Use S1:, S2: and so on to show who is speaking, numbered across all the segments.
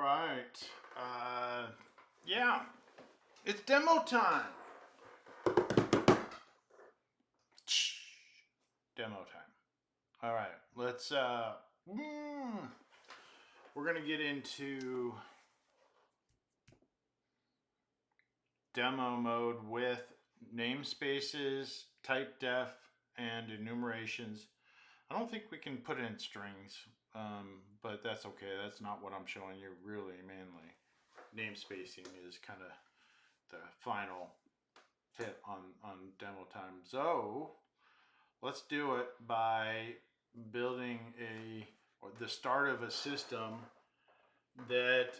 S1: right. Yeah, it's demo time. Demo time. All right, we're gonna get into demo mode with namespaces, typedef, and enumerations. I don't think we can put in strings, but that's okay. That's not what I'm showing you really mainly. Namespacing is kind of the final hit on demo time. So let's do it by building the start of a system that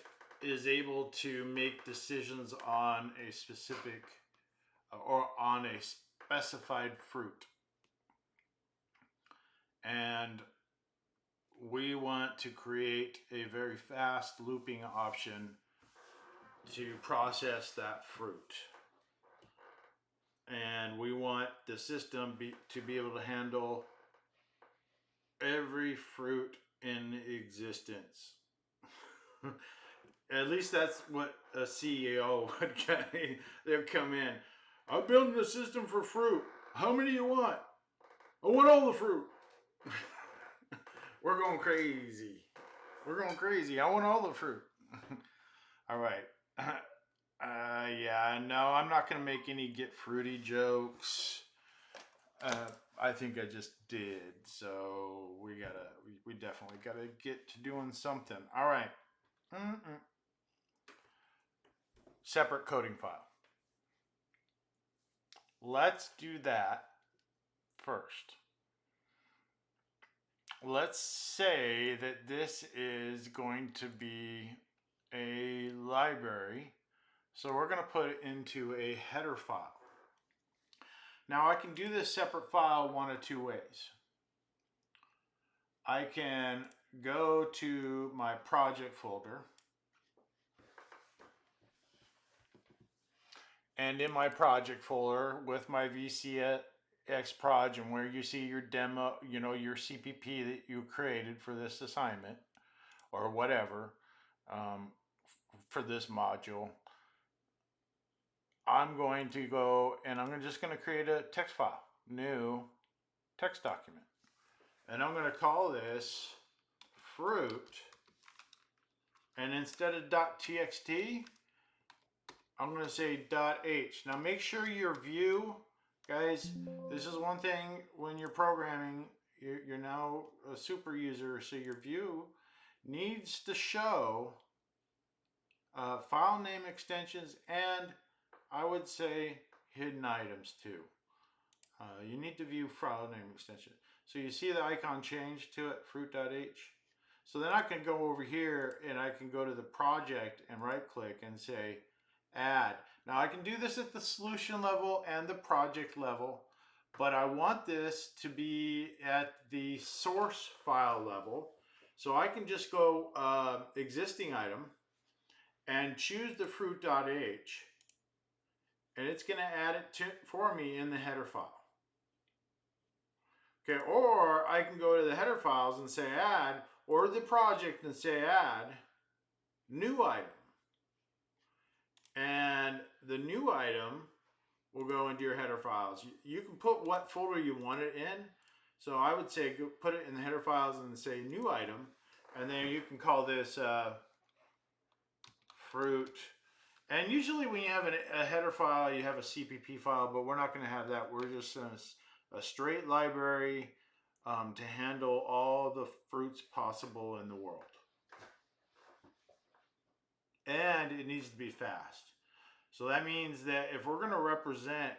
S1: is able to make decisions on a specific or on a specified fruit. And we want to create a very fast looping option to process that fruit. And we want the system to be able to handle every fruit in existence. At least that's what a CEO would get. They'll come in. I'm building a system for fruit. How many do you want? I want all the fruit. We're going crazy. We're going crazy. I want all the fruit. All right. Yeah, no, I'm not going to make any get fruity jokes. I think I just did. So we definitely gotta get to doing something. All right. Separate coding file. Let's do that first. Let's say that this is going to be a library. So we're going to put it into a header file. Now I can do this separate file one of two ways. I can go to my project folder, and in my project folder with my VCX proj and where you see your demo, your CPP that you created for this assignment or whatever, for this module, I'm going to go and I'm just going to create a text file, new text document. And I'm going to call this fruit. And instead of .txt, I'm going to say .h. Now make sure your view, guys, this is one thing when you're programming, you're now a super user, so your view needs to show file name extensions, and I would say hidden items too. You need to view file name extension. So you see the icon change to it, fruit.h. So then I can go over here and I can go to the project and right click and say add. Now I can do this at the solution level and the project level, but I want this to be at the source file level. So I can just go existing item and choose the fruit.h, and it's going to add it for me in the header file. Okay, or I can go to the header files and say add, or the project and say add new item. And the new item will go into your header files. You can put what folder you want it in. So I would say go put it in the header files and say new item. And then you can call this fruit. And usually when you have a header file, you have a CPP file, but we're not going to have that. We're just a straight library to handle all the fruits possible in the world. And it needs to be fast. So that means that if we're going to represent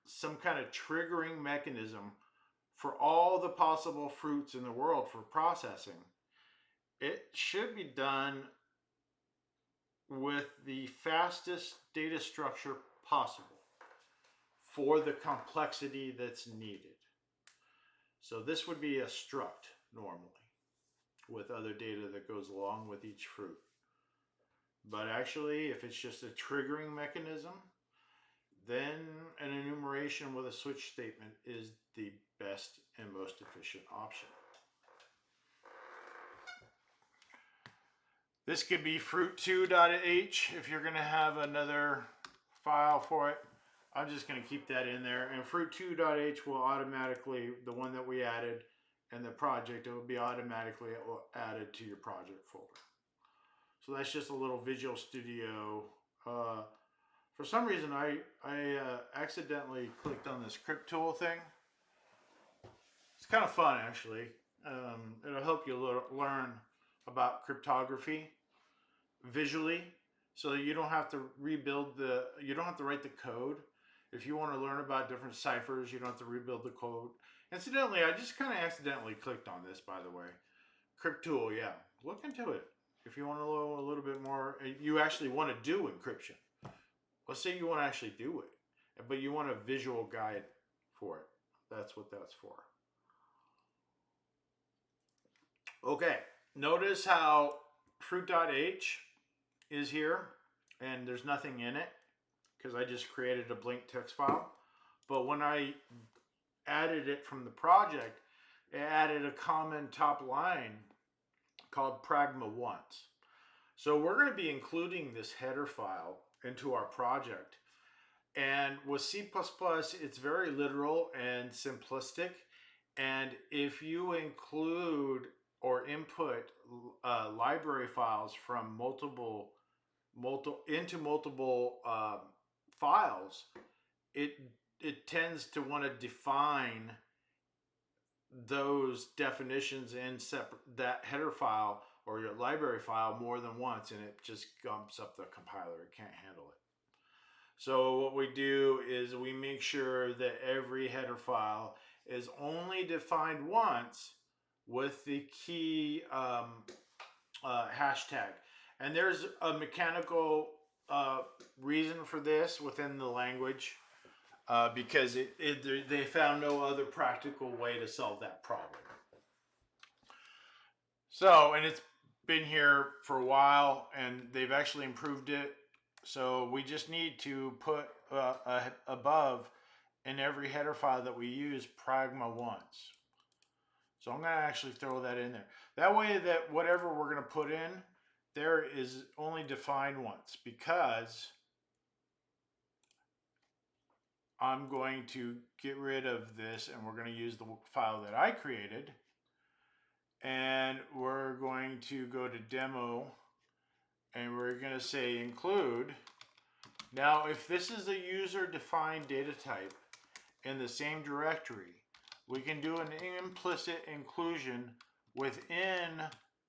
S1: some kind of triggering mechanism for all the possible fruits in the world for processing, it should be done with the fastest data structure possible for the complexity that's needed. So this would be a struct normally with other data that goes along with each fruit. But actually, if it's just a triggering mechanism, then an enumeration with a switch statement is the best and most efficient option. This could be fruit2.h if you're going to have another file for it. I'm just going to keep that in there. And fruit2.h will automatically, the one that we added and the project, it will be automatically added to your project folder. So that's just a little Visual Studio. For some reason, I accidentally clicked on this crypt tool thing. It's kind of fun, actually. It'll help you learn about cryptography visually, so that you don't have to you don't have to write the code. If you want to learn about different ciphers, you don't have to rebuild the code. Incidentally, I just kind of accidentally clicked on this, by the way. Crypt tool, yeah. Look into it. If you want to know a little bit more, you actually want to do encryption. Let's say you want to actually do it, but you want a visual guide for it. That's what that's for. Okay, notice how fruit.h is here and there's nothing in it because I just created a blank text file. But when I added it from the project, it added a common top line called pragma once. So we're going to be including this header file into our project. And with C++, it's very literal and simplistic. And if you include or input library files from multiple files, it tends to want to define those definitions in that header file or your library file more than once, and it just gumps up the compiler. It can't handle it. So what we do is we make sure that every header file is only defined once with the key hashtag. And there's a mechanical reason for this within the language because they found no other practical way to solve that problem. So, and it's been here for a while and they've actually improved it. So we just need to put above in every header file that we use pragma once. So I'm going to actually throw that in there. That way that whatever we're going to put in there is only defined once, because I'm going to get rid of this and we're going to use the file that I created. And we're going to go to demo and we're going to say include. Now, if this is a user-defined data type in the same directory, we can do an implicit inclusion within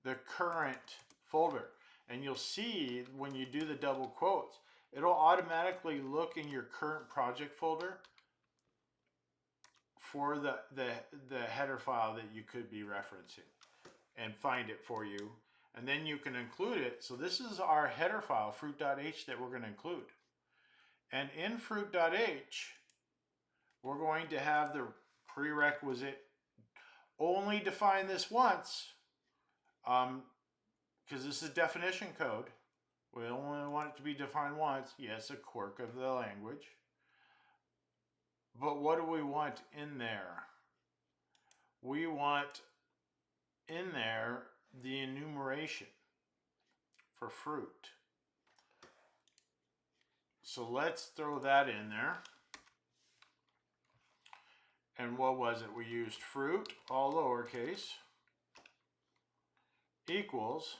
S1: the current folder. And you'll see when you do the double quotes, it'll automatically look in your current project folder for the header file that you could be referencing and find it for you. And then you can include it. So this is our header file, fruit.h, that we're going to include. And in fruit.h, we're going to have the prerequisite only define this once, because this is definition code. We only want it to be defined once. Yes, a quirk of the language. But what do we want in there? We want in there the enumeration for fruit. So let's throw that in there. And what was it? We used fruit, all lowercase, equals,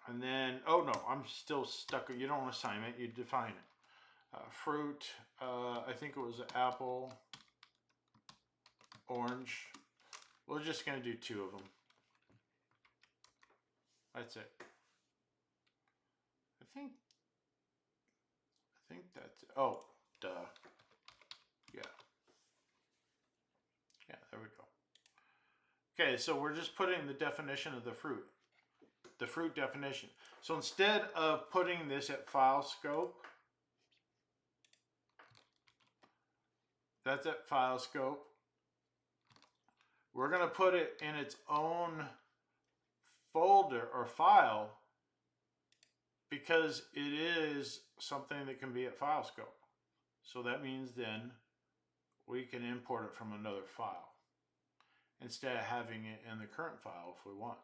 S1: and then, oh no, I'm still stuck. You don't assign it, you define it. Fruit, I think it was apple, orange. We're just going to do 2 of them. That's it. I think that's it. Oh, duh. Yeah. Yeah, there we go. Okay, so we're just putting the definition of the fruit definition. So instead of putting this at file scope, that's at file scope, we're going to put it in its own folder or file, because it is something that can be at file scope. So that means then we can import it from another file instead of having it in the current file if we want.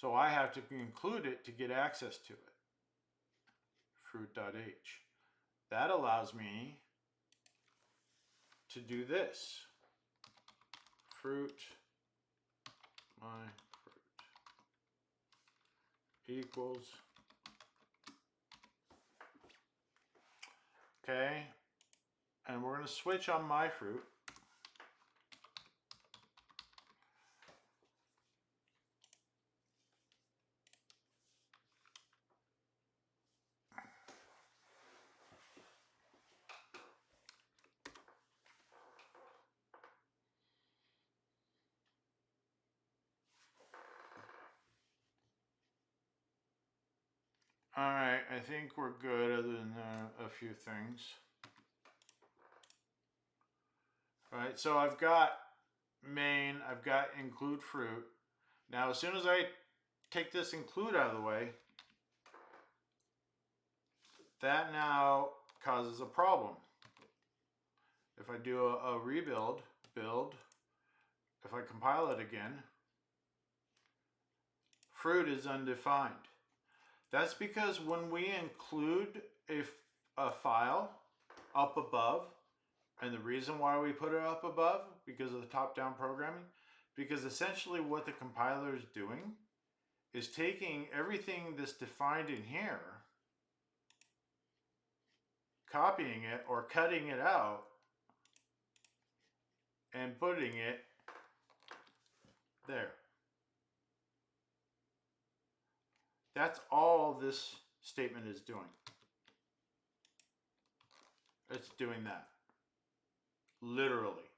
S1: So I have to include it to get access to it. Fruit.h. That allows me to do this. Fruit, my fruit, equals. Okay. And we're going to switch on my fruit. All right, I think we're good other than a few things. All right, so I've got main, I've got include fruit. Now, as soon as I take this include out of the way, that now causes a problem. If I do a rebuild, build, if I compile it again, fruit is undefined. That's because when we include a file up above, and the reason why we put it up above, because of the top-down programming, because essentially what the compiler is doing is taking everything that's defined in here, copying it or cutting it out, and putting it there. That's all this statement is doing. It's doing that. Literally.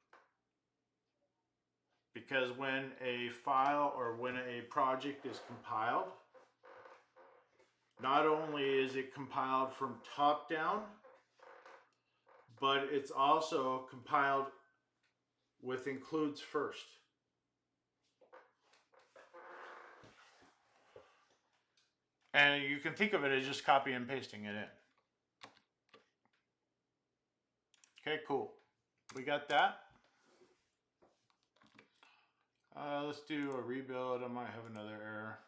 S1: Because when a file or when a project is compiled, not only is it compiled from top down, but it's also compiled with includes first. And you can think of it as just copy and pasting it in. Okay, cool. We got that. Let's do a rebuild. I might have another error.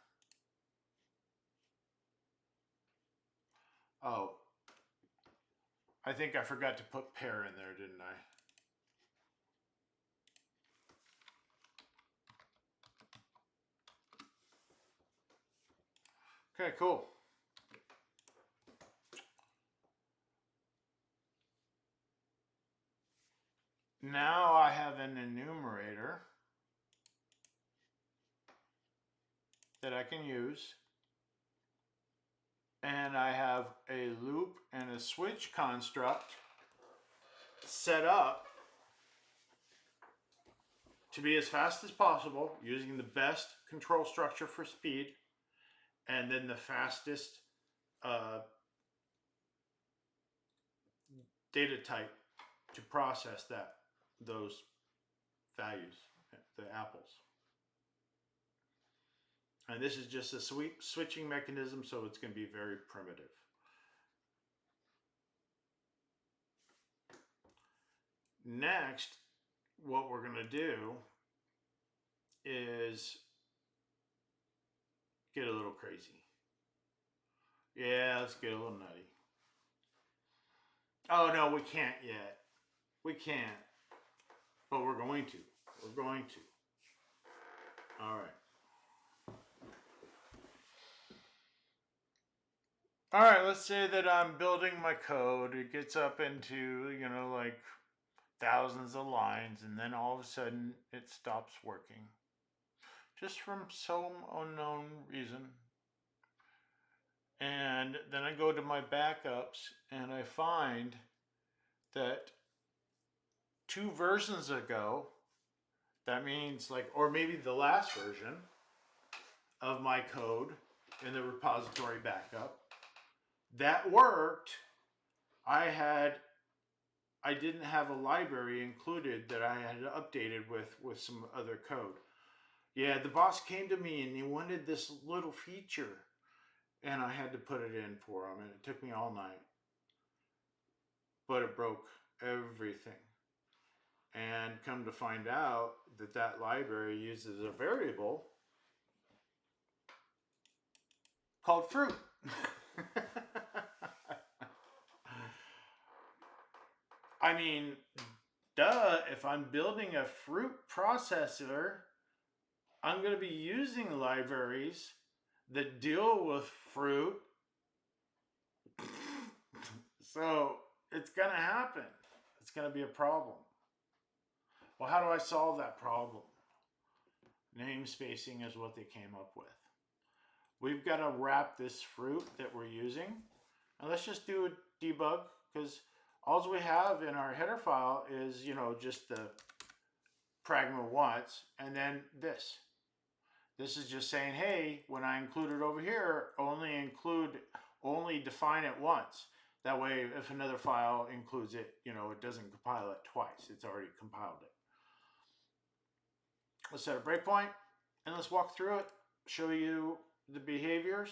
S1: Oh, I think I forgot to put pair in there, didn't I? Okay, cool. Now I have an enumerator that I can use. And I have a loop and a switch construct set up to be as fast as possible using the best control structure for speed and then the fastest data type to process those values, the apples. And this is just a switching mechanism, so it's going to be very primitive. Next, what we're going to do is get a little crazy. Yeah, let's get a little nutty. Oh, no, we can't yet. We can't. But we're going to. We're going to. All right. All right, let's say that I'm building my code. It gets up into, like thousands of lines, and then all of a sudden it stops working. Just from some unknown reason. And then I go to my backups and I find that 2 versions ago, that means or maybe the last version of my code in the repository backup, that worked. I didn't have a library included that I had updated with some other code. Yeah, the boss came to me and he wanted this little feature, and I had to put it in for him, and it took me all night. But it broke everything. And come to find out that library uses a variable called fruit. I mean, duh, if I'm building a fruit processor, I'm going to be using libraries that deal with fruit. So it's going to happen. It's going to be a problem. Well, how do I solve that problem? Namespacing is what they came up with. We've got to wrap this fruit that we're using. And let's just do a debug, because all we have in our header file is, just the pragma once, and then this. This is just saying, hey, when I include it over here, only define it once. That way, if another file includes it, it doesn't compile it twice. It's already compiled it. Let's set a breakpoint, and let's walk through it, show you the behaviors.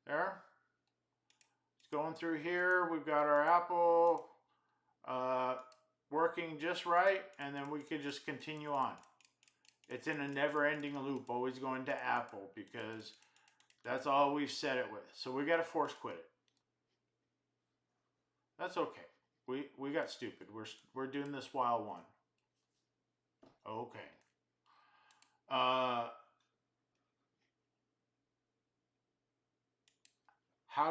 S1: There. It's going through here. We've got our apple working just right, and then we could just continue on. It's in a never-ending loop, always going to apple, because that's all we've set it with. So we got to force quit it. That's okay. We got stupid. We're doing this while one. Okay. How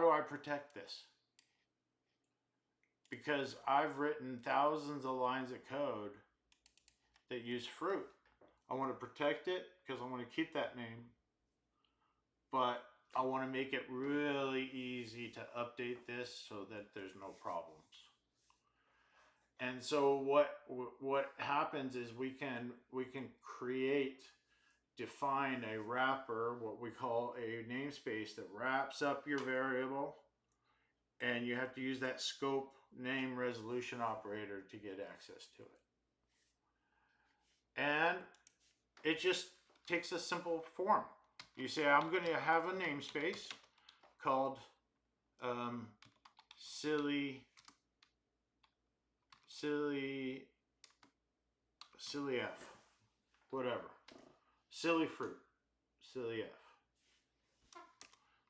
S1: do I protect this? Because I've written thousands of lines of code that use fruit. I want to protect it because I want to keep that name, but I want to make it really easy to update this so that there's no problems. And so what happens is we can define a wrapper, what we call a namespace, that wraps up your variable, and you have to use that scope name resolution operator to get access to it. And it just takes a simple form. You say, I'm going to have a namespace called silly F, whatever. Silly fruit, silly F.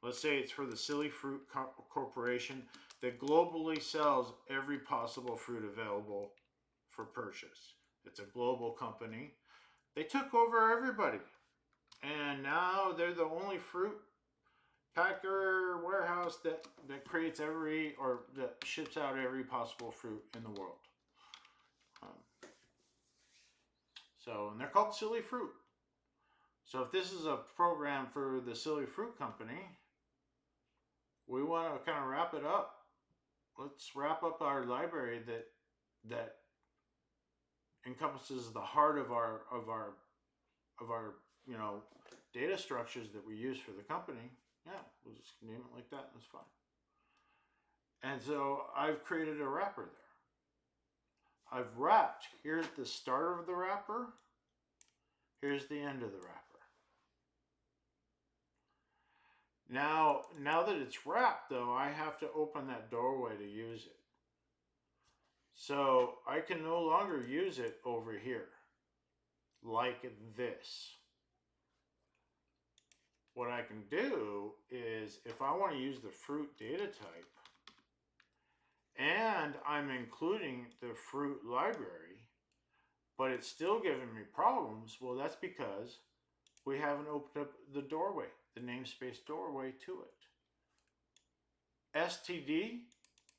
S1: Let's say it's for the Silly Fruit Corporation that globally sells every possible fruit available for purchase. It's a global company. They took over everybody, and now they're the only fruit packer warehouse that creates that ships out every possible fruit in the world. And they're called Silly Fruit. So if this is a program for the Silly Fruit Company, we want to kind of wrap it up. Let's wrap up our library that encompasses the heart of our data structures that we use for the company. Yeah, we'll just name it like that. That's fine. And so I've created a wrapper there. I've wrapped. Here's the start of the wrapper. Here's the end of the wrapper. Now that it's wrapped, though, I have to open that doorway to use it. So I can no longer use it over here like this. What I can do is, if I want to use the fruit data type and I'm including the fruit library, but it's still giving me problems, well, that's because we haven't opened up the doorway, the namespace doorway to it. STD,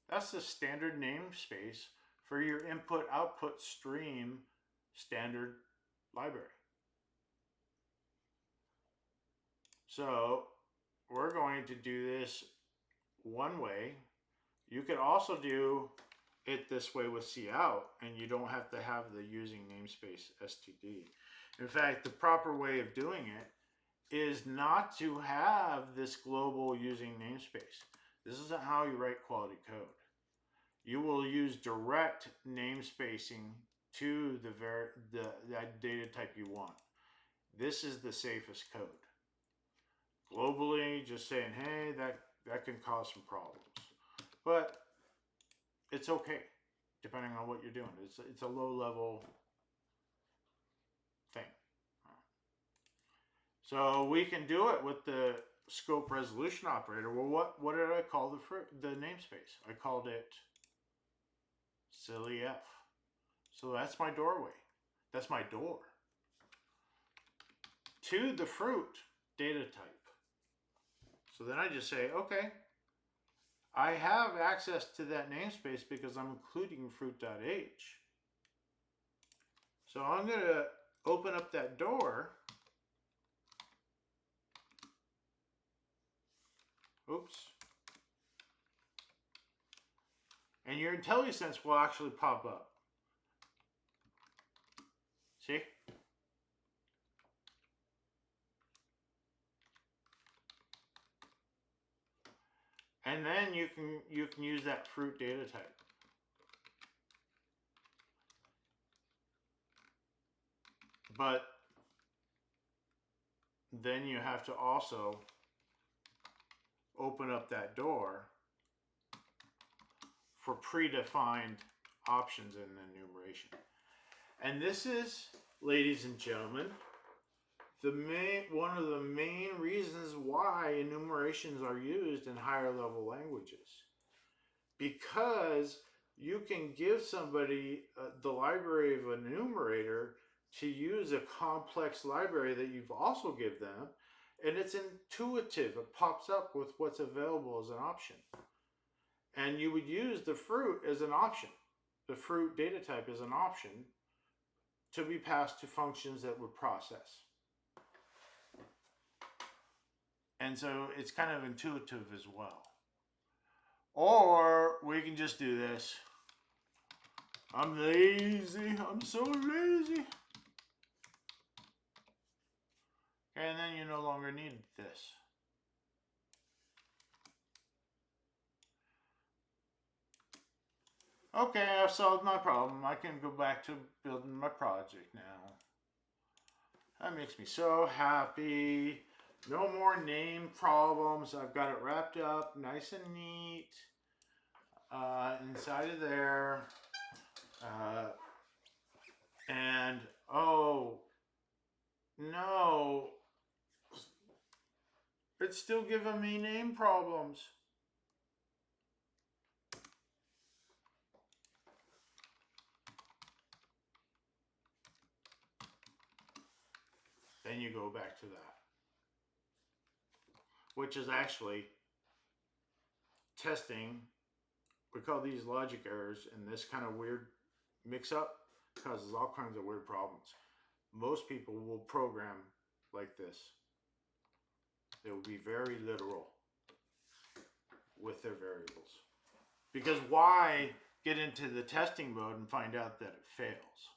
S1: that's the standard namespace for your input-output stream standard library. So we're going to do this one way. You could also do it this way with cout, and you don't have to have the using namespace std. In fact, the proper way of doing it is not to have this global using namespace. This isn't how you write quality code. You will use direct namespacing to that data type you want. This is the safest code. Globally, just saying, hey, that can cause some problems. But it's okay, depending on what you're doing. It's a low-level thing. So we can do it with the scope resolution operator. Well, what did I call the namespace? I called it silly f. So that's my doorway. That's my door. To the fruit data type. So then I just say, okay, I have access to that namespace because I'm including fruit.h. So I'm going to open up that door. Oops. And your IntelliSense will actually pop up. See? And then you can use that fruit data type. But then you have to also open up that door for predefined options in the enumeration. And this is, ladies and gentlemen, one of the main reasons why enumerations are used in higher level languages. Because you can give somebody the library of an enumerator to use a complex library that you've also give them, and it's intuitive. It pops up with what's available as an option. And you would use the fruit as an option. The fruit data type is an option to be passed to functions that would process. And so it's kind of intuitive as well. Or we can just do this. I'm lazy. I'm so lazy. And then you no longer need this. Okay, I've solved my problem. I can go back to building my project now. That makes me so happy. No more name problems. I've got it wrapped up nice and neat inside of there. And oh no, it's still giving me name problems. Then you go back to that, which is actually testing. We call these logic errors, and this kind of weird mix-up causes all kinds of weird problems. Most people will program like this. They will be very literal with their variables. Because why get into the testing mode and find out that it fails?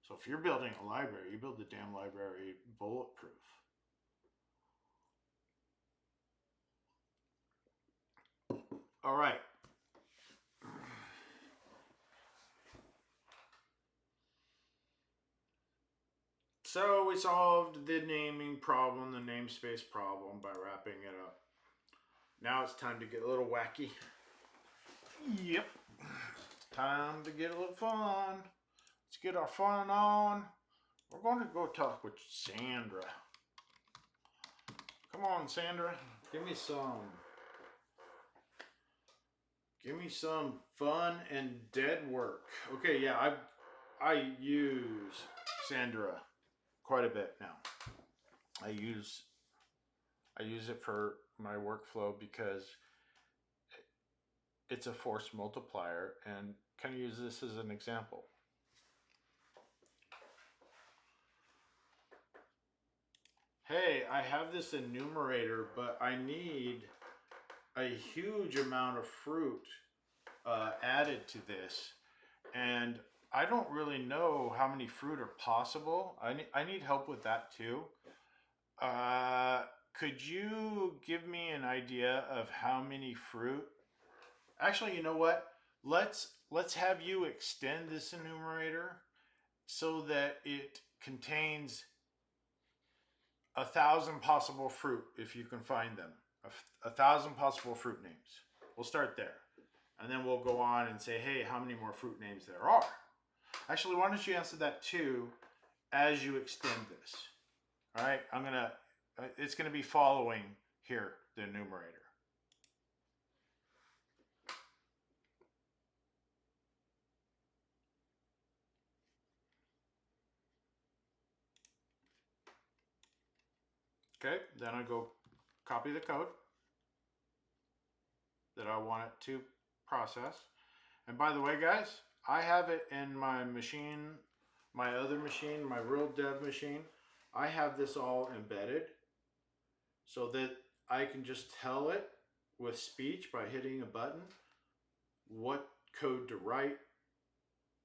S1: So if you're building a library, you build the damn library bulletproof. All right. So we solved the naming problem, the namespace problem, by wrapping it up. Now it's time to get a little wacky. Yep. Time to get a little fun. Let's get our fun on. We're going to go talk with Sandra. Come on, Sandra. Give me some fun and dead work. Okay, yeah, I use Sandra quite a bit now. I use it for my workflow because it's a force multiplier, and kind of use this as an example. Hey, I have this enumerator, but I need a huge amount of fruit added to this, and I don't really know how many fruit are possible. I need help with that too. Could you give me an idea of how many fruit? Actually, you know what? Let's have you extend this enumerator so that it contains 1,000 possible fruit if you can find them. 1,000 possible fruit names. We'll start there. And then we'll go on and say, hey, how many more fruit names there are? Actually, why don't you answer that too as you extend this? All right, it's gonna be following here, the enumerator. Okay, then I go copy the code that I want it to process. And by the way, guys, I have it in my machine, my other machine, my real dev machine. I have this all embedded so that I can just tell it with speech by hitting a button what code to write,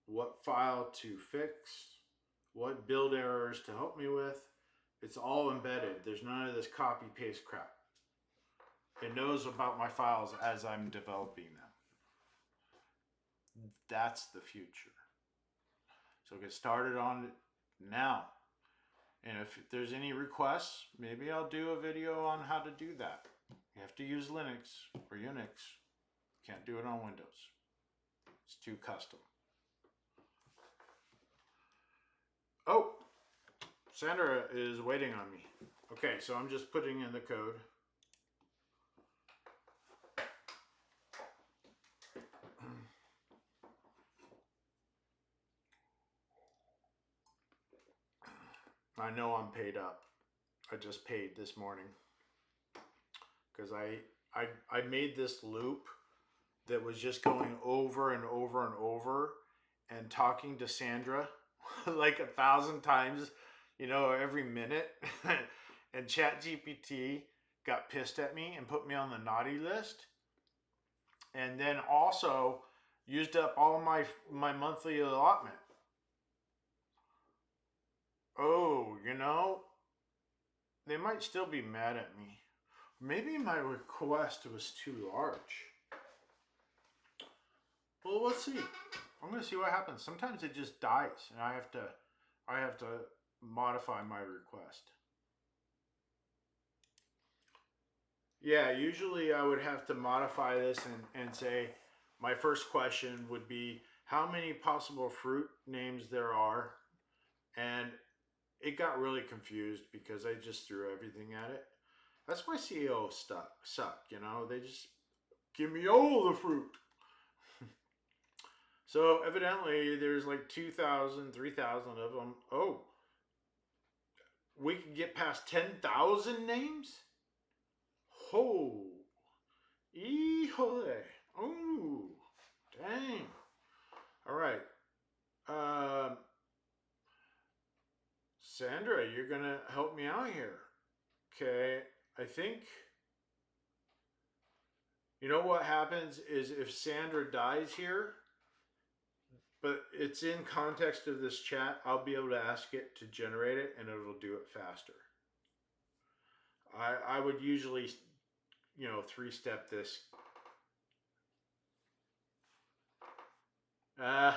S1: what file to fix, what build errors to help me with. It's all embedded. There's none of this copy paste crap. It knows about my files as I'm developing them. That's the future. So get started on it now. And if there's any requests, maybe I'll do a video on how to do that. You have to use Linux or Unix. Can't do it on Windows. It's too custom. Oh, Sandra is waiting on me. Okay, so I'm just putting in the code. I know I'm paid up. I just paid this morning because I made this loop that was just going over and over and over and talking to Sandra like 1,000 times, you know, every minute. And ChatGPT got pissed at me and put me on the naughty list. And then also used up all my monthly allotment. Oh, you know, they might still be mad at me. Maybe my request was too large. Well, let's see. I'm gonna see what happens. Sometimes it just dies, and I have to modify my request. Yeah, usually I would have to modify this and say my first question would be how many possible fruit names there are, and it got really confused because I just threw everything at it. That's why CEO suck, you know. They just give me all the fruit. So evidently there's like 2,000, 3,000 of them. Oh, we can get past 10,000 names? Ho. Híjole. Oh, dang. All right. Sandra, you're going to help me out here. Okay. I think, you know what happens is if Sandra dies here, but it's in context of this chat, I'll be able to ask it to generate it and it'll do it faster. I would usually, you know, 3-step this. Yeah.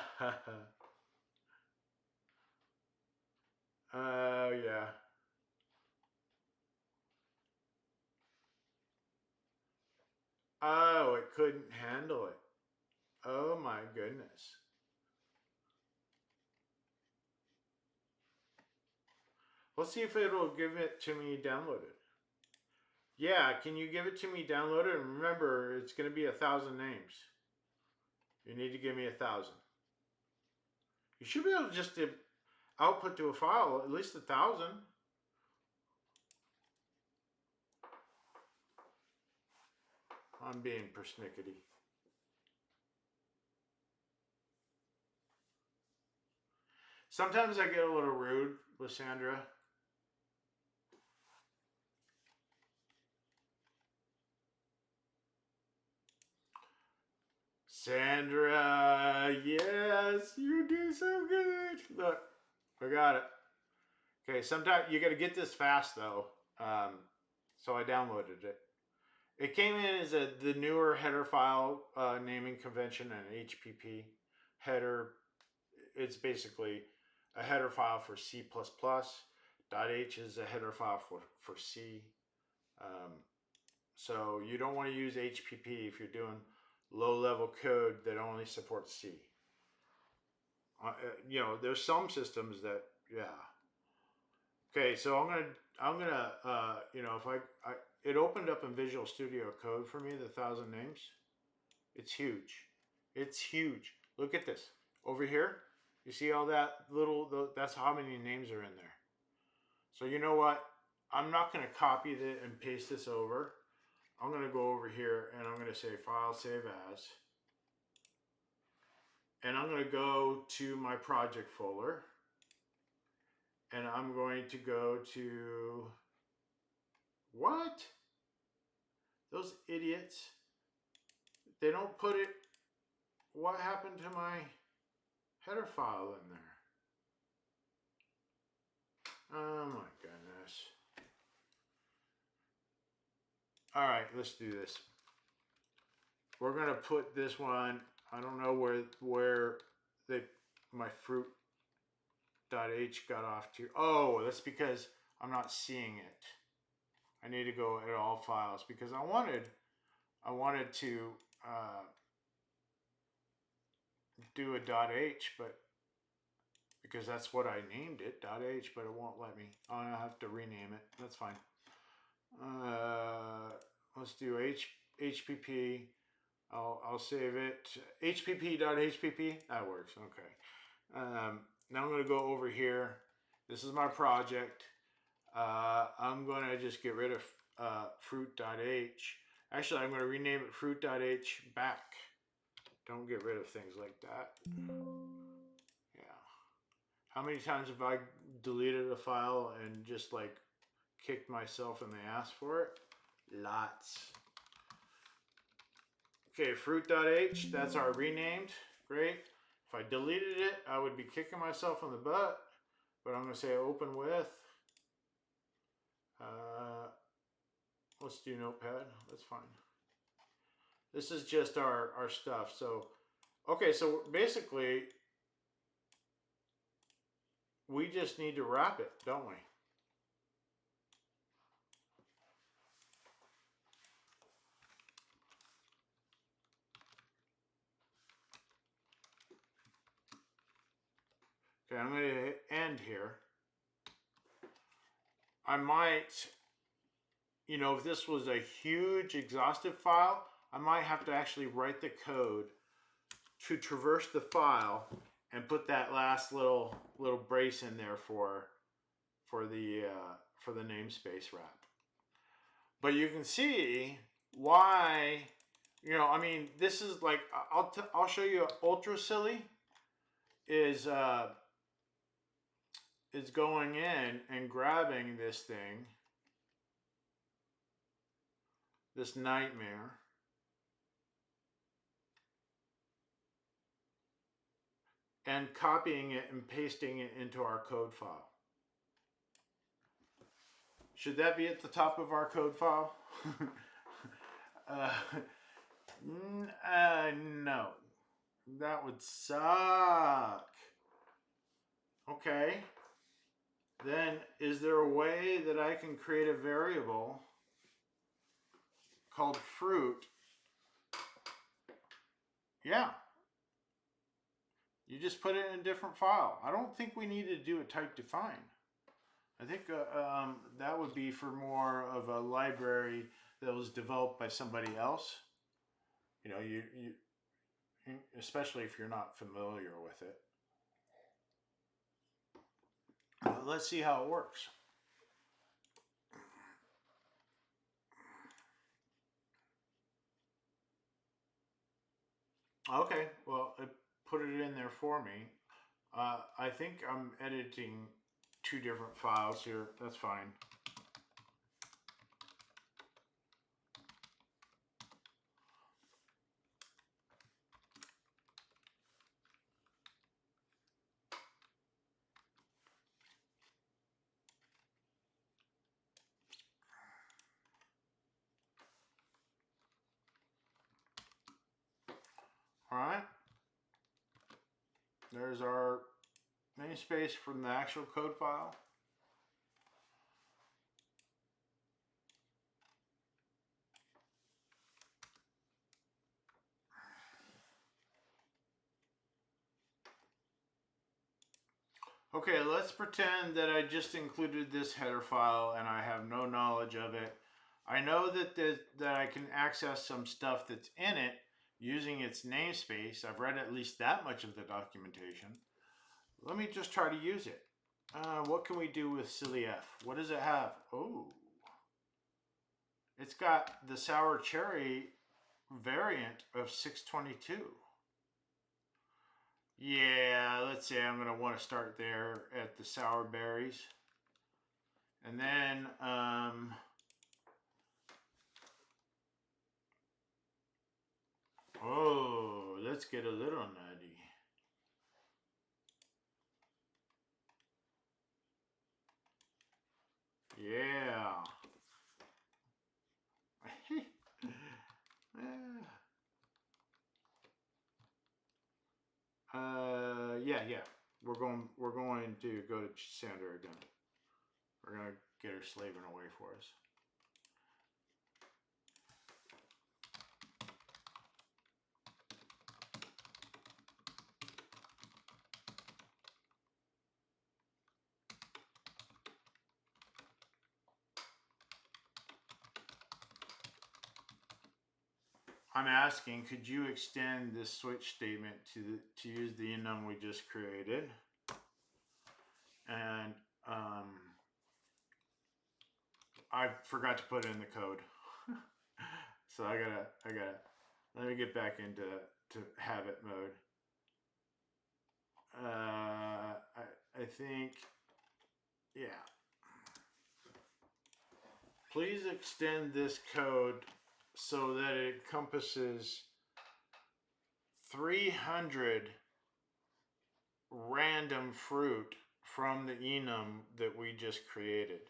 S1: Oh, it couldn't handle it. Oh my goodness. Let's see if it'll give it to me downloaded. Yeah, can you give it to me downloaded? And remember, it's going to be 1,000 names. You need to give me 1,000. You should be able to just output to a file at least 1,000. I'm being persnickety. Sometimes I get a little rude with Sandra. Sandra, yes, you do so good. Look, I got it. Okay, sometimes you got to get this fast though. So I downloaded it. It came in as the newer header file naming convention and HPP header. It's basically a header file for C++. .h is a header file for C. So you don't want to use HPP if you're doing low-level code that only supports C. You know, there's some systems that, yeah. Okay, so I'm gonna, you know, if it opened up in Visual Studio Code for me, the 1,000 names. It's huge. It's huge. Look at this. Over here, you see all that little, that's how many names are in there. So you know what? I'm not going to copy it and paste this over. I'm going to go over here and I'm going to say File, Save As. And I'm going to go to my project folder. And I'm going to go to, what? Those idiots. They don't put it, what happened to my header file in there? Oh my goodness. All right, let's do this. We're gonna put this one, I don't know where my fruit.h got off to. Oh, that's because I'm not seeing it. I need to go at all files because I wanted to do a .h, but because that's what I named it, .h, but it won't let me. I'll have to rename it. That's fine. Let's do HPP. I'll save it. HPP.hpp. That works. Okay. Now I'm going to go over here. This is my project. I'm going to just get rid of fruit.h. Actually, I'm going to rename it fruit.h back. Don't get rid of things like that. Yeah. How many times have I deleted a file and just like kicked myself in the ass for it? Lots. Okay, fruit.h, that's our renamed. Great. If I deleted it, I would be kicking myself in the butt. But I'm going to say open with. Let's do Notepad. That's fine. This is just our stuff. So, okay, so basically, we just need to wrap it, don't we? Okay, I'm going to hit end here. I might, you know, if this was a huge exhaustive file, I might have to actually write the code to traverse the file and put that last little brace in there for the namespace wrap. But you can see why, you know, I mean, this is like, I'll show you ultra silly is going in and grabbing this thing, this nightmare, and copying it and pasting it into our code file. Should that be at the top of our code file? No. That would suck. Okay. Then is there a way that I can create a variable called fruit? Yeah. You just put it in a different file. I don't think we need to do a type define. I think that would be for more of a library that was developed by somebody else. You know, you especially if you're not familiar with it. Let's see how it works. Okay, well, it put it in there for me. I think I'm editing two different files here. That's fine. All right. There's our namespace from the actual code file. Okay, let's pretend that I just included this header file and I have no knowledge of it. I know that I can access some stuff that's in it using its namespace. I've read at least that much of the documentation. Let me just try to use it. What can we do with silly F? What does it have? Oh, it's got the sour cherry variant of 622. Yeah, let's say I'm going to want to start there at the sour berries. And then, oh, let's get a little nutty. Yeah. Yeah. We're going to go to Sandra again. We're gonna get her slaving away for us. I'm asking, could you extend this switch statement to use the enum we just created? And I forgot to put it in the code, so I gotta. Let me get back into habit mode. I think, yeah. Please extend this code so that it encompasses 300 random fruit from the enum that we just created.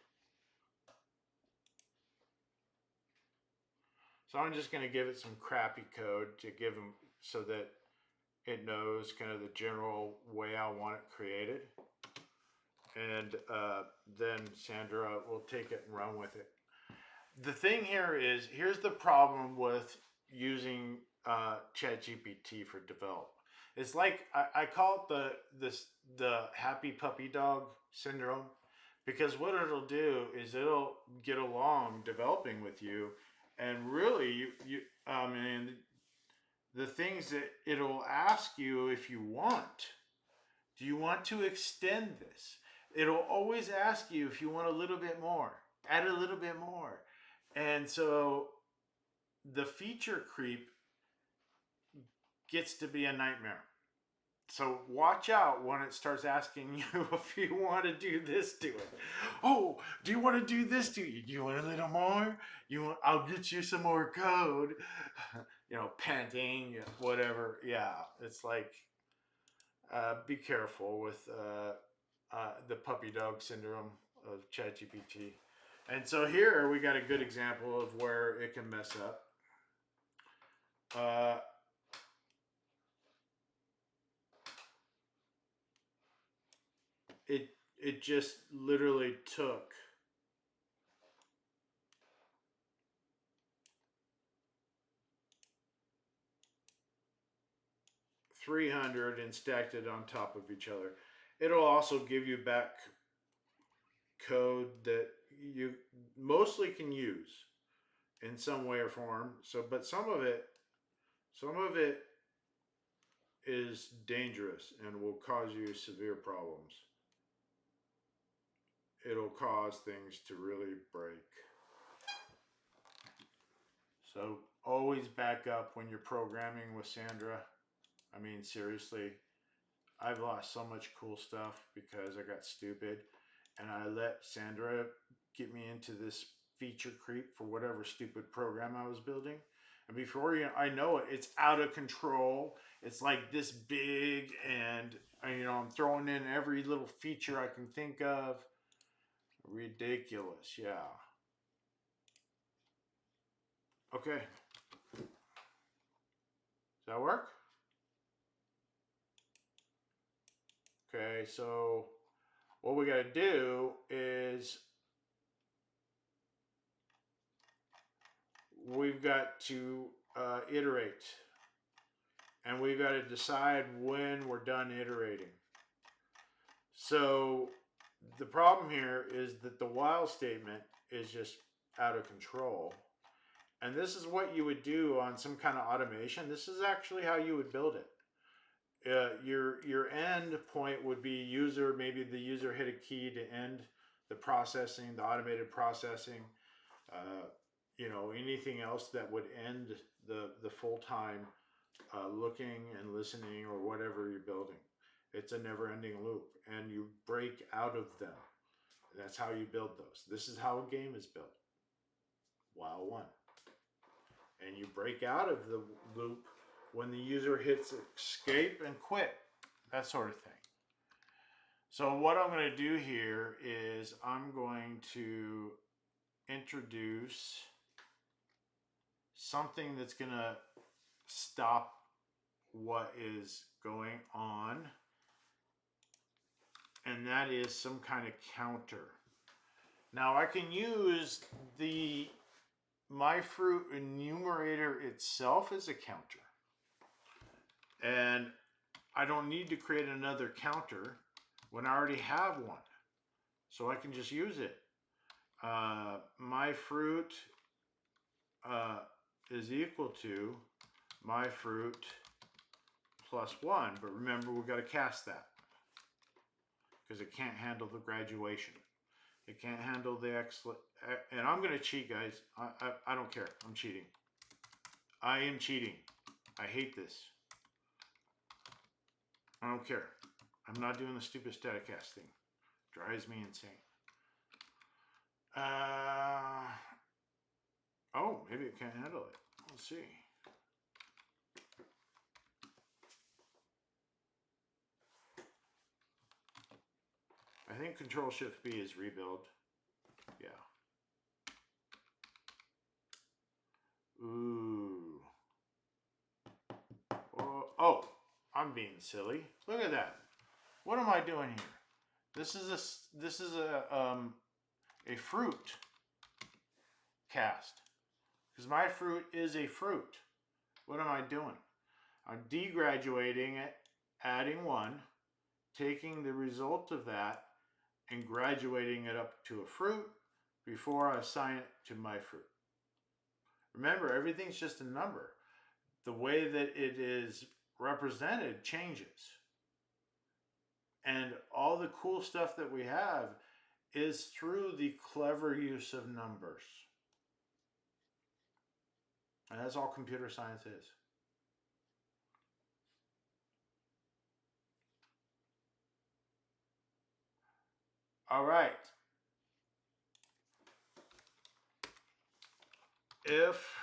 S1: So I'm just going to give it some crappy code to give them so that it knows kind of the general way I want it created. And then Sandra will take it and run with it. The thing here is, here's the problem with using ChatGPT for develop. It's like I call it the happy puppy dog syndrome, because what it'll do is it'll get along developing with you, and really you I mean the things that it'll ask you if you want. Do you want to extend this? It'll always ask you if you want a little bit more, add a little bit more. And so the feature creep gets to be a nightmare. So watch out when it starts asking you if you want to do this to it. Oh, do you want to do this to you? Do you want a little more? You want? I'll get you some more code. Panting, whatever. Yeah, it's like be careful with the puppy dog syndrome of ChatGPT. And so here we got a good example of where it can mess up. It just literally took 300 and stacked it on top of each other. It'll also give you back code that you mostly can use in some way or form. So, but some of it is dangerous and will cause you severe problems. It'll cause things to really break. So always back up when you're programming with Sandra. I mean, seriously, I've lost so much cool stuff because I got stupid and I let Sandra get me into this feature creep for whatever stupid program I was building. And before I know it, it's out of control. It's like this big, and I'm throwing in every little feature I can think of. Ridiculous, yeah. Okay. Does that work? Okay, so what we got to do is we've got to iterate, and we've got to decide when we're done iterating. So the problem here is that the while statement is just out of control. And this is what you would do on some kind of automation. This is actually how you would build it. Your end point would be user, maybe the user hit a key to end the processing, the automated processing, anything else that would end the full-time looking and listening or whatever you're building. It's a never-ending loop, and you break out of them. That's how you build those. This is how a game is built. While one. And you break out of the loop when the user hits escape and quit, that sort of thing. So what I'm going to do here is I'm going to introduce something that's going to stop what is going on, and that is some kind of counter. Now I can use the myFruit enumerator itself as a counter, and I don't need to create another counter when I already have one, so I can just use it. myFruit is equal to myFruit plus 1, but remember we've got to cast that because it can't handle the graduation. It can't handle the excellent, and I'm going to cheat, guys. I don't care. I'm cheating. I am cheating. I hate this. I don't care. I'm not doing the stupid static cast thing. Drives me insane. Oh, maybe it can't handle it. Let's see. I think Control-Shift-B is rebuild. Yeah. Ooh. Oh, I'm being silly. Look at that. What am I doing here? This is a fruit cast, because myFruit is a fruit. What am I doing? I'm degraduating it, adding 1, taking the result of that and graduating it up to a fruit before I assign it to myFruit. Remember, everything's just a number. The way that it is represented changes. And all the cool stuff that we have is through the clever use of numbers. And that's all computer science is. All right. If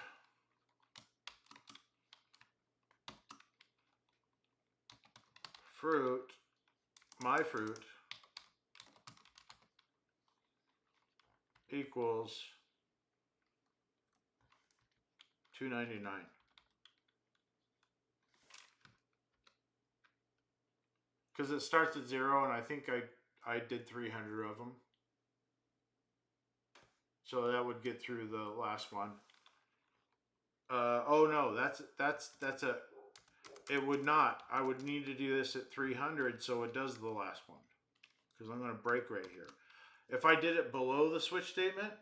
S1: myFruit equals 299. Because it starts at 0, and I think I did 300 of them. So that would get through the last one. Oh no, that's a, it would not. I would need to do this at 300 so it does the last one. Because I'm going to break right here. If I did it below the switch statement,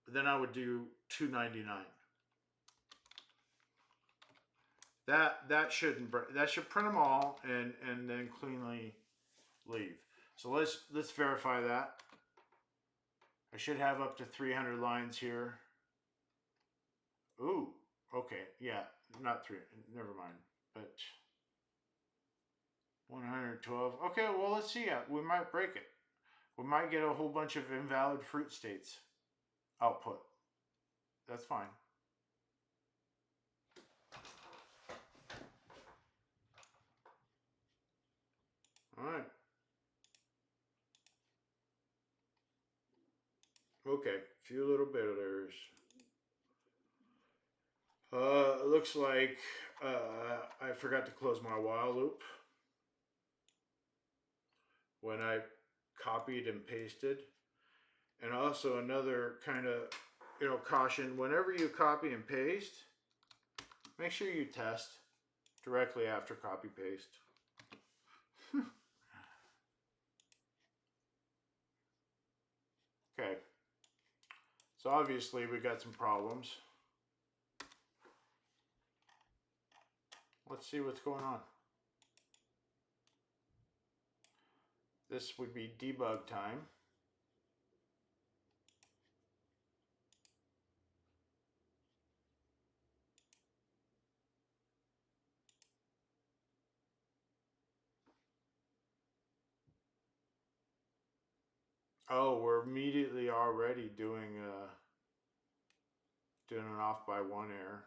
S1: then I would do 299. That shouldn't break. That should print them all and then cleanly leave. So let's verify that. I should have up to 300 lines here. Ooh, okay, yeah, not 300, never mind, but 112. Okay, well, let's see. We might break it. We might get a whole bunch of invalid fruit states output. That's fine. All right. Okay, few little bit of errors. It looks like I forgot to close my while loop when I copied and pasted. And also another kind of, caution, whenever you copy and paste, make sure you test directly after copy paste. Okay. So obviously we got some problems. Let's see what's going on. This would be debug time. Oh, we're immediately already doing an off by one error.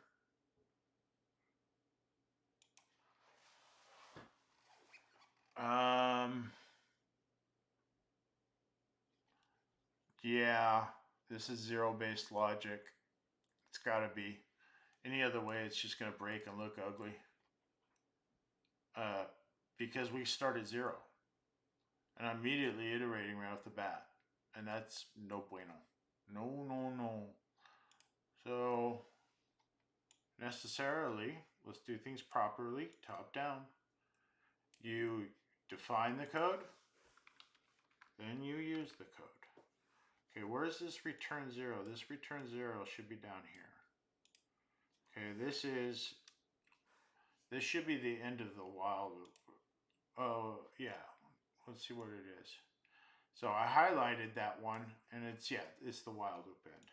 S1: Yeah, this is zero-based logic. It's got to be. Any other way, it's just going to break and look ugly. Because we start at 0. And I'm immediately iterating right off the bat. And that's no bueno. No, no, no. So, necessarily, let's do things properly, top down. You define the code, then you use the code. Okay, where is this return 0? This return 0 should be down here. Okay, this should be the end of the while loop. Oh, yeah. Let's see what it is. So I highlighted that one, and it's the while loop end.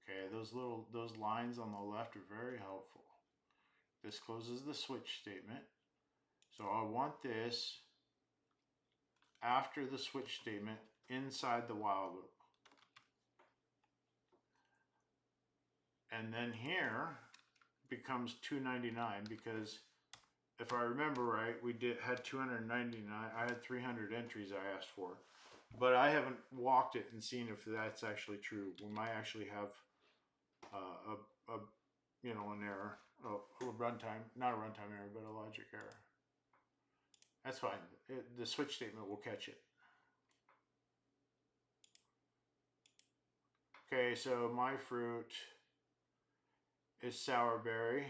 S1: Okay, those lines on the left are very helpful. This closes the switch statement. So I want this after the switch statement inside the while loop. And then here becomes 299 because if I remember right, we had 299. I had 300 entries I asked for, but I haven't walked it and seen if that's actually true. We might actually have an error, a runtime, not a runtime error, but a logic error. That's fine. The switch statement will catch it. Okay, so my fruit is sourberry.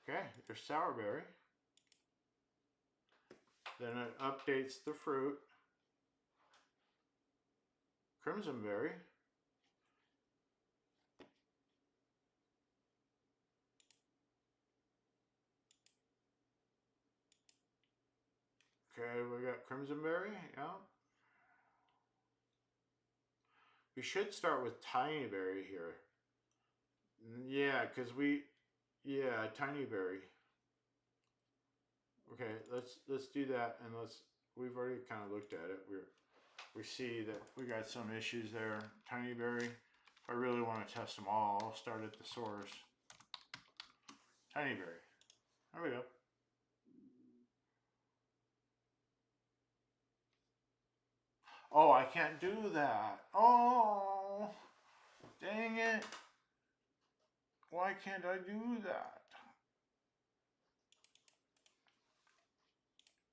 S1: Okay, there's sourberry. Then it updates the fruit. Crimsonberry. Okay, we got Crimsonberry, yeah. We should start with Tinyberry here. Yeah, because Tinyberry. Okay, let's do that, and we've already kind of looked at it. We see that we got some issues there. Tinyberry. If I really want to test them all, I'll start at the source. Tinyberry. There we go. Oh, I can't do that. Oh, dang it. Why can't I do that?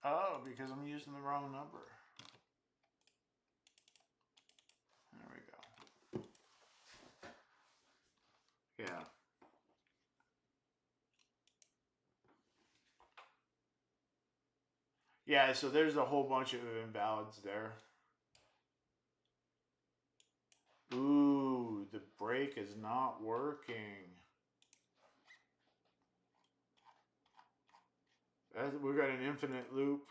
S1: Oh, because I'm using the wrong number. There we go. Yeah. Yeah, so there's a whole bunch of invalids there. Ooh, the break is not working. We got an infinite loop.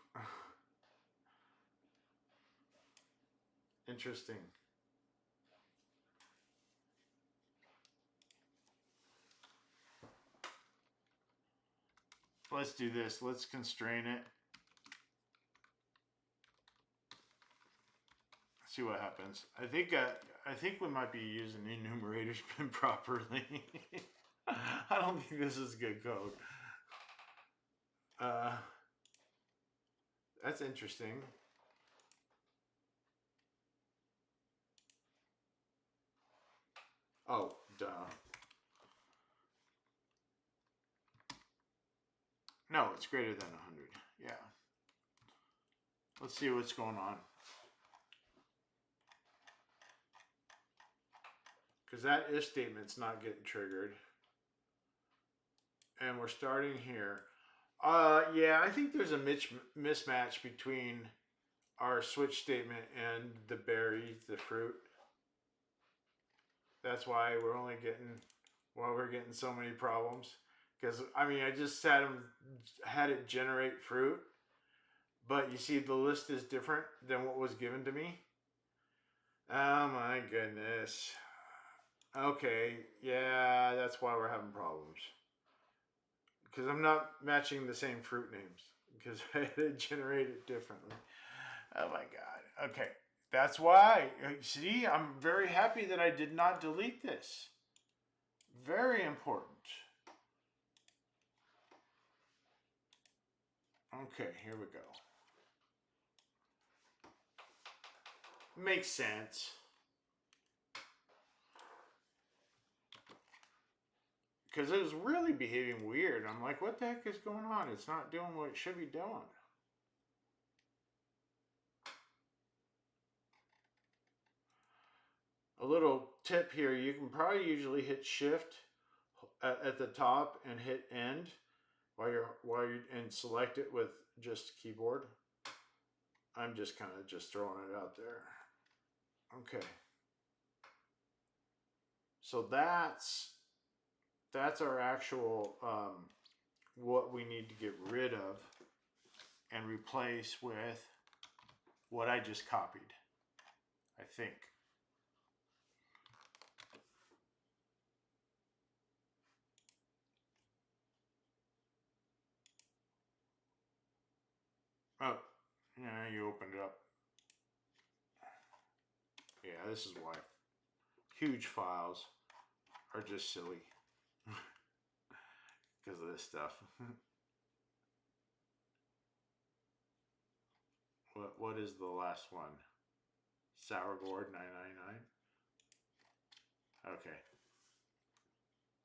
S1: Interesting. Let's do this. Let's constrain it. See what happens. I think we might be using enumerators improperly. I don't think this is good code. That's interesting. Oh, duh. No, it's greater than 100. Yeah. Let's see what's going on. Because that if statement's not getting triggered. And we're starting here. Yeah, I think there's a mismatch between our switch statement and the berry, the fruit. That's why we're getting so many problems. Because I mean, I just had it generate fruit, but you see, the list is different than what was given to me. Oh my goodness. Okay, yeah, that's why we're having problems. Because I'm not matching the same fruit names. Because I had to generate it differently. Oh my god. Okay, that's why. See, I'm very happy that I did not delete this. Very important. Okay, here we go. Makes sense. Because it was really behaving weird. I'm like, what the heck is going on? It's not doing what it should be doing. A little tip here, you can probably usually hit shift at the top and hit end and select it with just keyboard. I'm just kind of just throwing it out there. Okay. So that's our actual what we need to get rid of and replace with what I just copied, I think. Oh, yeah, you opened it up. Yeah, this is why huge files are just silly because of this stuff. What is the last one? Sourboard 999. Okay.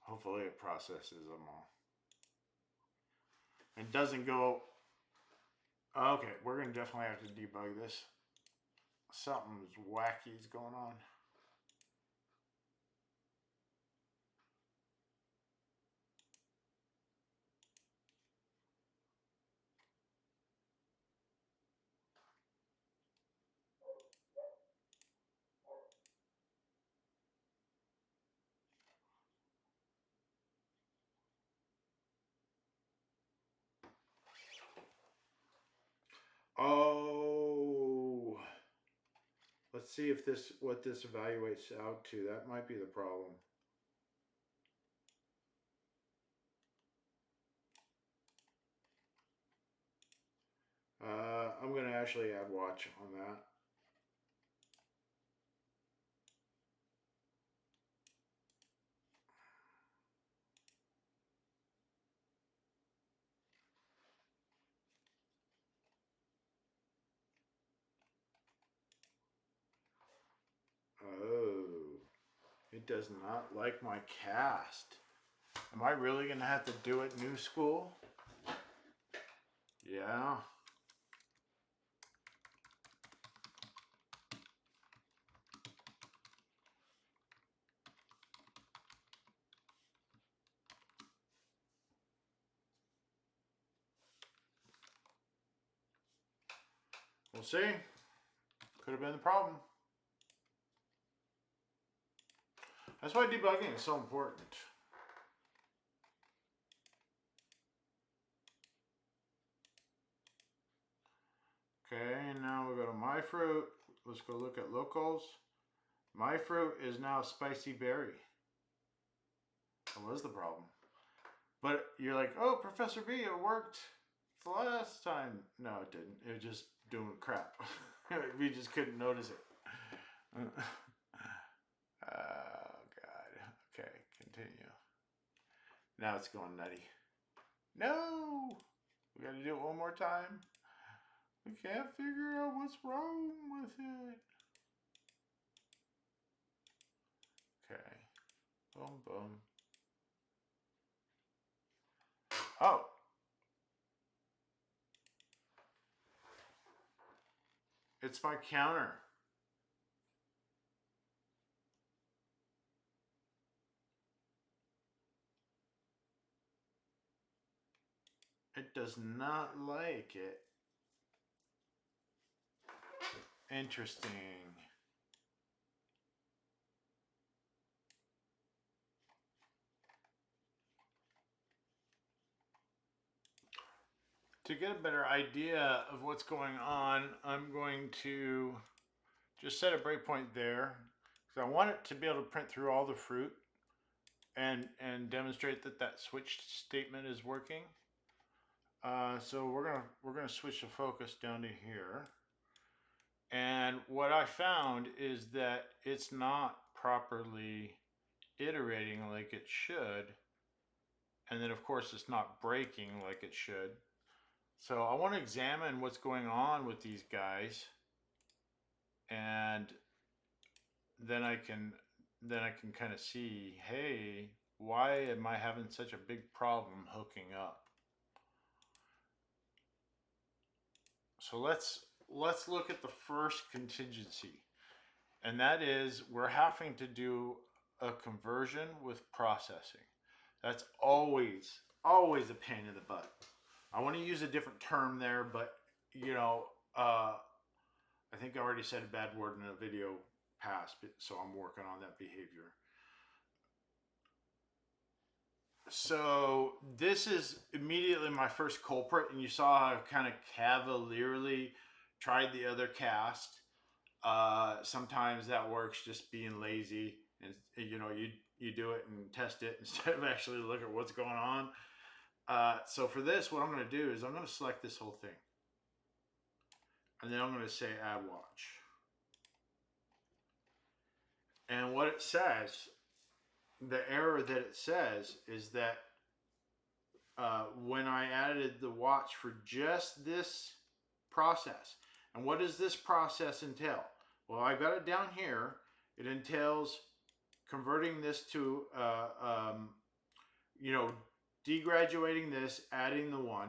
S1: Hopefully it processes them all. And doesn't go. Okay, we're gonna definitely have to debug this. Something's wacky's going on. Oh, let's see if what this evaluates out to. That might be the problem. I'm gonna actually add watch on that. Oh, it does not like my cast. Am I really gonna have to do it new school? Yeah. We'll see. Could have been the problem. That's why debugging is so important. Okay, now we go to my fruit. Let's go look at locals. My fruit is now spicy berry. That was the problem. But you're like, oh, Professor B, it worked the last time. No, it didn't. It was just doing crap. We just couldn't notice it. Oh, God. Okay, continue. Now it's going nutty. No! We gotta do it one more time. We can't figure out what's wrong with it. Okay. Boom, boom. Oh. It's my counter. it does not like it. Interesting. To get a better idea of what's going on, I'm going to just set a breakpoint there because I want it to be able to print through all the fruit and demonstrate that that switch statement is working. So we're gonna switch the focus down to here. And what I found is that it's not properly iterating like it should. And then of course it's not breaking like it should. So I want to examine what's going on with these guys. And then I can kind of see, hey, why am I having such a big problem hooking up? So let's look at the first contingency. And that is we're having to do a conversion with processing. That's always a pain in the butt. I want to use a different term there, but you know, I think I already said a bad word in a video past, so I'm working on that behavior. So this is immediately my first culprit, and you saw how I kind of cavalierly tried the other cast. Sometimes that works, just being lazy, and you know, you do it and test it instead of actually look at what's going on. So for this, what I'm going to do is I'm going to select this whole thing, and then I'm going to say add watch. And what it says, the error that it says is that when I added the watch for just this process, and what does this process entail? Well, I got it down here. It entails converting this to, you know, degraduating this, adding the one,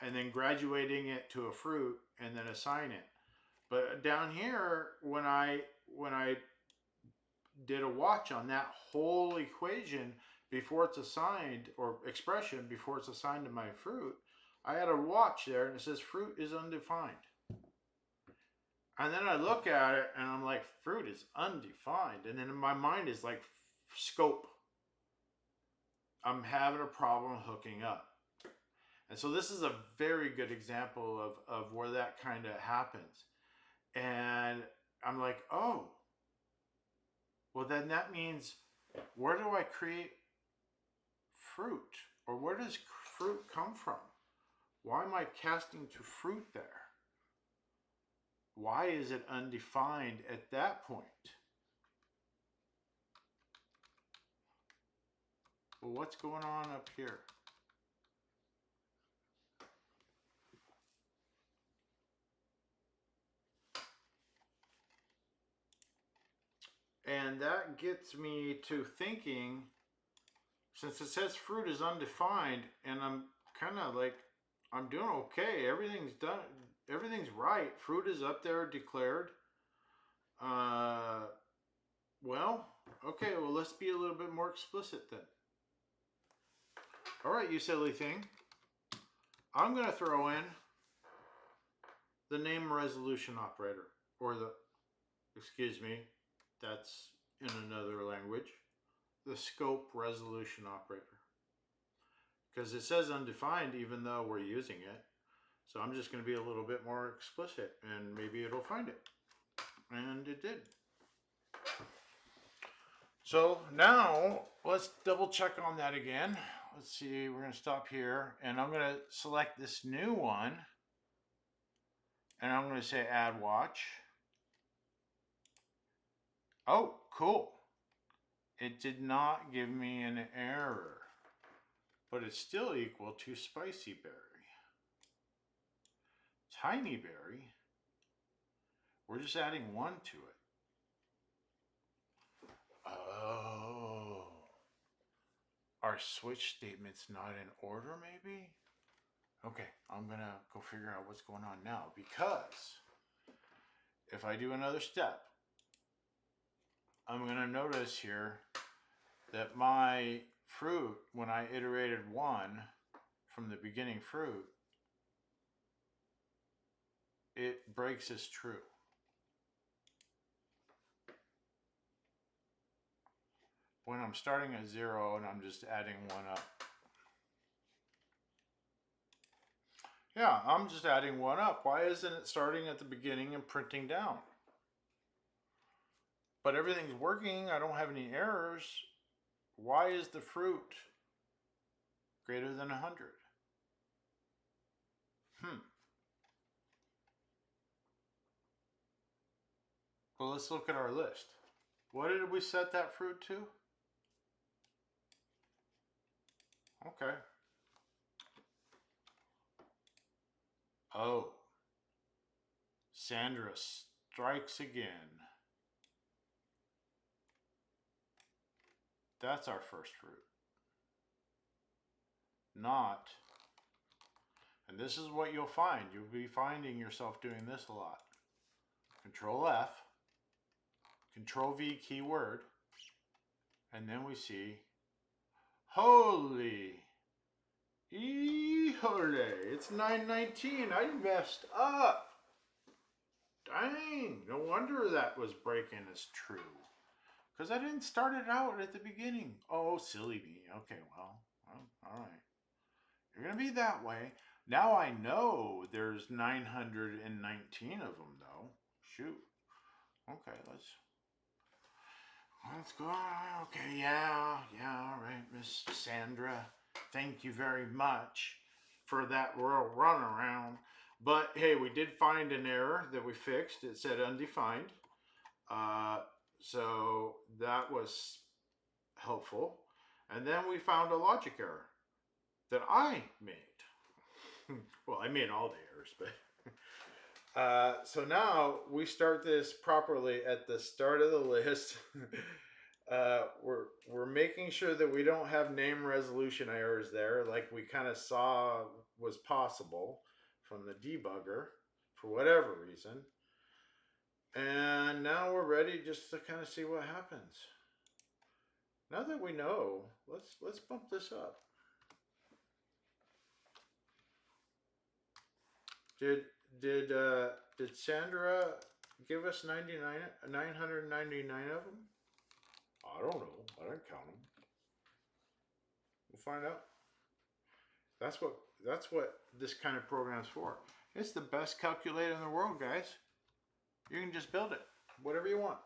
S1: and then graduating it to a fruit, and then assign it. But down here, when I did a watch on that whole equation before it's assigned, or expression before it's assigned to my fruit, I had a watch there and it says fruit is undefined. And then I look at it and I'm like, fruit is undefined. And then in my mind is like, scope. I'm having a problem hooking up. And so this is a very good example of where that kind of happens. And I'm like, oh, well, then that means, where do I create fruit? Or where does fruit come from? Why am I casting to fruit there? Why is it undefined at that point? Well, what's going on up here? And that gets me to thinking, since it says fruit is undefined, and I'm kind of like, I'm doing okay, everything's done, everything's right, fruit is up there declared. Well, okay, well, let's be a little bit more explicit then. All right, you silly thing. I'm going to throw in the name resolution operator, or the, excuse me, that's in another language, the scope resolution operator. Because it says undefined even though we're using it. So I'm just going to be a little bit more explicit and maybe it'll find it. And it did. So now let's double check on that again. Let's see, we're going to stop here and I'm going to select this new one and I'm going to say add watch. Oh, cool. It did not give me an error, but it's still equal to spicy berry. Tiny berry, we're just adding one to it. Oh, our switch statement's not in order maybe? Okay, I'm gonna go figure out what's going on now, because if I do another step, I'm gonna notice here that my fruit, when I iterated one from the beginning fruit, it breaks as true. When I'm starting at 0 and I'm just adding 1 up. Yeah, I'm just adding 1 up. Why isn't it starting at the beginning and printing down? But everything's working. I don't have any errors. Why is the fruit greater than 100? Well, let's look at our list. What did we set that fruit to? Okay. Oh. Sandra strikes again. That's our first fruit. Not. And this is what you'll find. You'll be finding yourself doing this a lot. Control F. Control V keyword. And then we see holy. It's 919. I messed up. Dang. No wonder that was breaking as true. Because I didn't start it out at the beginning. Oh, silly me. Okay, well, all right. You're going to be that way. Now I know there's 919 of them, though. Shoot. Okay, let's go. Okay, yeah, all right, Miss Sandra. Thank you very much for that royal runaround. But hey, we did find an error that we fixed. It said undefined. So that was helpful. And then we found a logic error that I made. Well, I made all the errors, but so now we start this properly at the start of the list. We're making sure that we don't have name resolution errors there, like we kind of saw was possible from the debugger for whatever reason. And now we're ready just to kind of see what happens. Now that we know, let's bump this up. Did Sandra give us 999 of them? I don't know. I didn't count them. We'll find out. That's what this kind of program's for. It's the best calculator in the world, guys. You can just build it, whatever you want.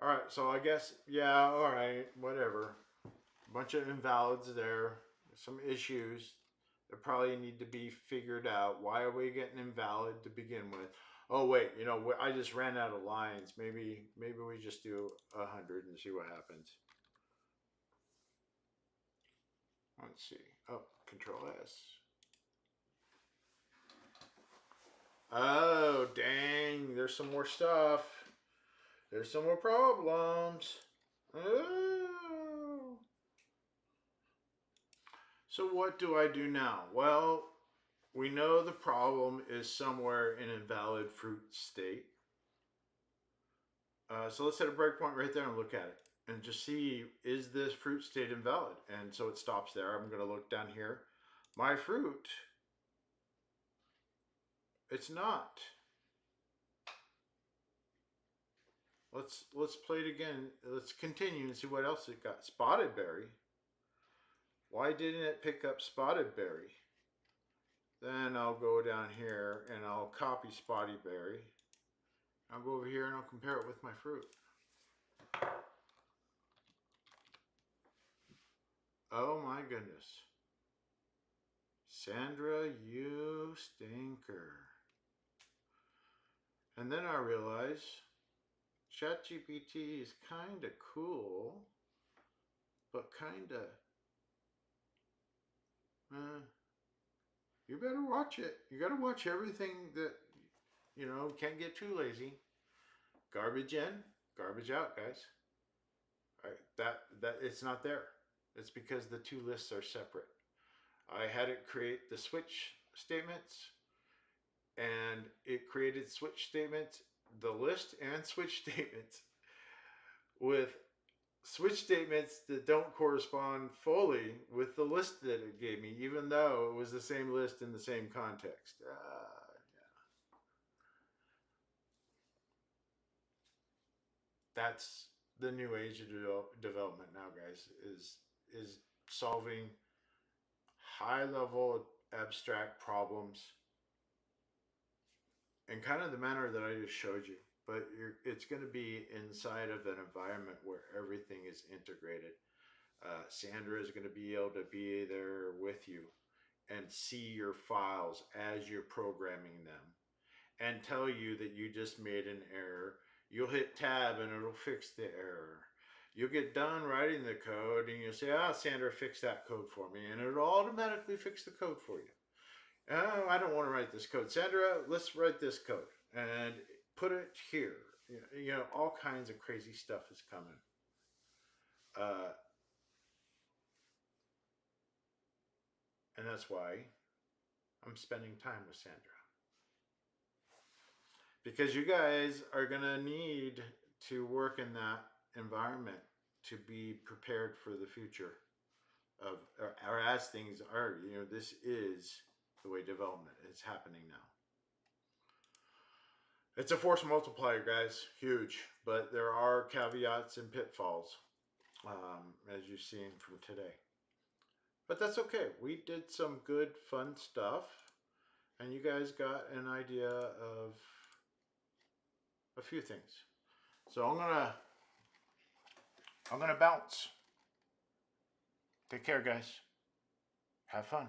S1: All right, so I guess, yeah, all right, whatever. A bunch of invalids there, some issues that probably need to be figured out. Why are we getting invalid to begin with? Oh wait, I just ran out of lines. Maybe we just do 100 and see what happens. Let's see. Oh, Control S. Oh, dang. There's some more stuff. There's some more problems. Oh. So what do I do now? Well, we know the problem is somewhere in invalid fruit state. So let's set a breakpoint right there and look at it. And just see, is this fruit state invalid? And so it stops there. I'm going to look down here. My fruit, it's not. Let's play it again. Let's continue and see what else it got. Spotted berry. Why didn't it pick up spotted berry? Then I'll go down here and I'll copy spotted berry. I'll go over here and I'll compare it with my fruit. Oh my goodness. Sandra, you stinker. And then I realize ChatGPT is kind of cool, but kind of, you better watch it. You got to watch everything that, can't get too lazy. Garbage in, garbage out, guys. That it's not there. It's because the two lists are separate. I had it create the switch statements, and it created switch statements, the list and switch statements with switch statements that don't correspond fully with the list that it gave me, even though it was the same list in the same context. That's the new age of development now, guys. Is solving high level abstract problems in kind of the manner that I just showed you. But it's going to be inside of an environment where everything is integrated. Sandra is going to be able to be there with you and see your files as you're programming them and tell you that you just made an error. You'll hit tab and it'll fix the error. You'll get done writing the code and you'll say, Sandra, fix that code for me. And it'll automatically fix the code for you. Oh, I don't want to write this code. Sandra, let's write this code and put it here. You know, all kinds of crazy stuff is coming. Uh, and that's why I'm spending time with Sandra. Because you guys are going to need to work in that environment to be prepared for the future of, or as things are. You know, this is the way development is happening now. It's a force multiplier, guys, huge, but there are caveats and pitfalls, as you've seen from today. But that's okay. We did some good, fun stuff, and you guys got an idea of a few things. So I'm gonna bounce. Take care, guys. Have fun.